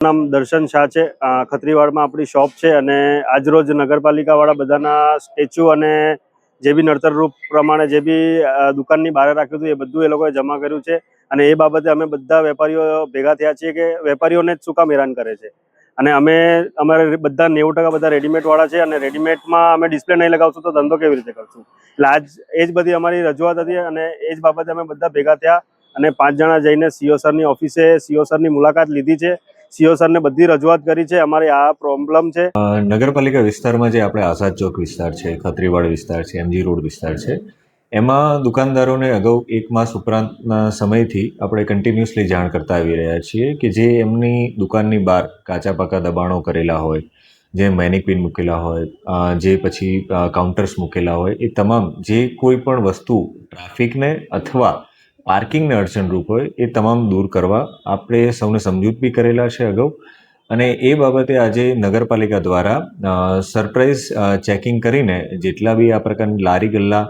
નામ દર્શન શાહ છે। ખત્રીવાડમાં આપણી શોપ છે અને આજરોજ નગરપાલિકાવાળા બધાના સ્ટેચ્યુ અને જે બી નડતર રૂપ પ્રમાણે જે બી દુકાનની બહાર રાખ્યું હતું એ બધું એ લોકોએ જમા કર્યું છે અને એ બાબતે અમે બધા વેપારીઓ ભેગા થયા છીએ કે વેપારીઓને જ શું કામ હેરાન કરે છે અને અમારે બધા 90% બધા રેડીમેડવાળા છે અને રેડીમેડમાં અમે ડિસ્પ્લે નહીં લગાવશું તો ધંધો કેવી રીતે કરશું। એટલે એ જ બધી અમારી રજૂઆત હતી અને એ જ બાબતે અમે બધા ભેગા થયા અને 5 જણા જઈને સીઓ સરની ઓફિસે સીઓ સરની મુલાકાત લીધી છે। સીઓ સરને બધી રજૂઆત કરી છે અમારી આ પ્રોબ્લેમ છે। નગરપાલિકા વિસ્તારમાં જે આપણે આઝાદ ચોક વિસ્તાર છે, ખત્રીવાડ વિસ્તાર છે, એમજી રોડ વિસ્તાર છે, એમાં દુકાનદારોને અગાઉ 1 માસ ઉપરાંતના સમયથી આપણે કન્ટિન્યુઅસલી જાણ કરતા આવી રહ્યા છીએ કે જે એમની દુકાનની બહાર કાચા પાકા દબાણો કરેલા હોય, જે મેનિક્વિન મૂકેલા હોય, જે પછી કાઉન્ટર્સ મૂકેલા હોય, એ તમામ જે કોઈ પણ વસ્તુ ટ્રાફિકને અથવા પાર્કિંગને અડચણરૂપ હોય એ તમામ દૂર કરવા આપણે સૌને સમજૂત બી કરેલા છે અગાઉ અને એ બાબતે આજે નગરપાલિકા દ્વારા સરપ્રાઇઝ ચેકિંગ કરીને જેટલા બી આ પ્રકારની લારી ગલ્લા,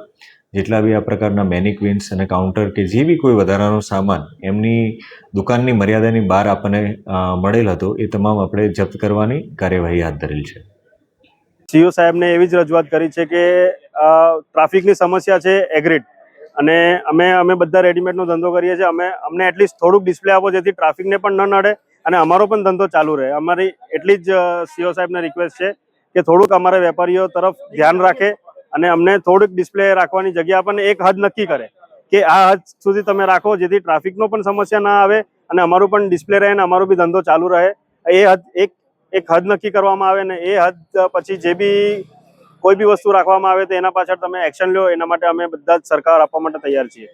જેટલા બી આ પ્રકારના મેનિક્વિન્સ અને કાઉન્ટર કે જે બી કોઈ વધારાનો સામાન એમની દુકાનની મર્યાદાની બહાર આપણને મળેલ હતો એ તમામ આપણે જપ્ત કરવાની કાર્યવાહી હાથ ધરેલ છે। સીઓ સાહેબને એવી જ રજૂઆત કરી છે કે ટ્રાફિકની સમસ્યા છે એગ્રીડ અને અમે બધા રેડીમેડનો ધંધો કરીએ છીએ। અમને એટલીસ્ટ થોડુંક ડિસ્પ્લે આપો જેથી ટ્રાફિકને પણ ન નડે અને અમારો પણ ધંધો ચાલુ રહે। અમારી એટલી જ સીઓ સાહેબને રિક્વેસ્ટ છે કે થોડુંક અમારા વેપારીઓ તરફ ધ્યાન રાખે અને અમને થોડુંક ડિસ્પ્લે રાખવાની જગ્યા આપણને એક હદ નક્કી કરે કે આ હદ સુધી તમે રાખો જેથી ટ્રાફિકનો પણ સમસ્યા ના આવે અને અમારું પણ ડિસ્પ્લે રહે અને અમારો બી ધંધો ચાલુ રહે। એ હદ એક હદ નક્કી કરવામાં આવે ને એ હદ પછી જે બી કોઈ બી વસ્તુ રાખવામાં આવે તો એના પાછળ તમે એક્શન લો, એના માટે અમે બધા જ સરકાર આપવા માટે તૈયાર છીએ।